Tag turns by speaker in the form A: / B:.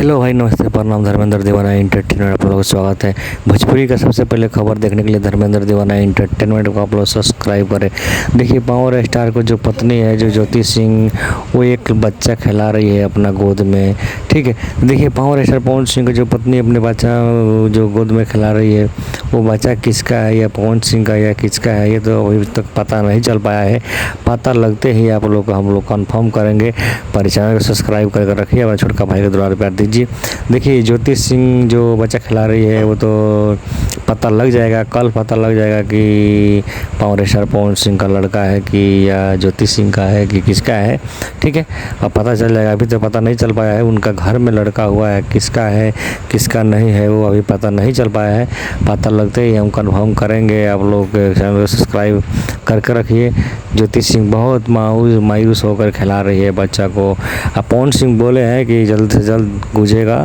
A: Hello भाई, नमस्ते, प्रणाम। धर्मेंद्र दीवाना एंटरटेनमेंट आप लोगों का स्वागत है। भोजपुरी का सबसे पहले खबर देखने के लिए धर्मेंद्र दीवाना एंटरटेनमेंट को आप लोग सब्सक्राइब करें। देखिए, पावर स्टार को जो पत्नी है, जो ज्योति सिंह, वो एक बच्चा खिला रही है अपना गोद में। ठीक है, देखिए, पावर स्टार पवन सिंह की जो पत्नी अपने बच्चा जो गोद में खिला रही है, वो बच्चा किसका है, या पवन सिंह का या किसका है, ये तो अभी तक पता नहीं चल पाया है। पता लगते ही आप लोग हम लोग कंफर्म करेंगे। पर चैनल को सब्सक्राइब करके रखिए और छोटका भाई के द्वारा प्यार दीजिए। देखिए, ज्योति सिंह जो बच्चा खिला रही है, वो तो पता लग जाएगा, कल पता लग जाएगा कि पावर स्टार पवन सिंह का लड़का है कि या ज्योति सिंह का है कि किसका है। ठीक है, अब पता चल जाएगा। अभी तो पता नहीं चल पाया है, उनका घर में लड़का हुआ है, किसका है किसका नहीं है वो अभी पता नहीं चल पाया है। पता लगते ही हम कंफर्म करेंगे। आप लोग चैनल को सब्सक्राइब करके रखिए। ज्योति सिंह बहुत मायूस होकर खिला रही है बच्चा को। अब पवन सिंह बोले हैं कि जल्द से जल्द गूंजेगा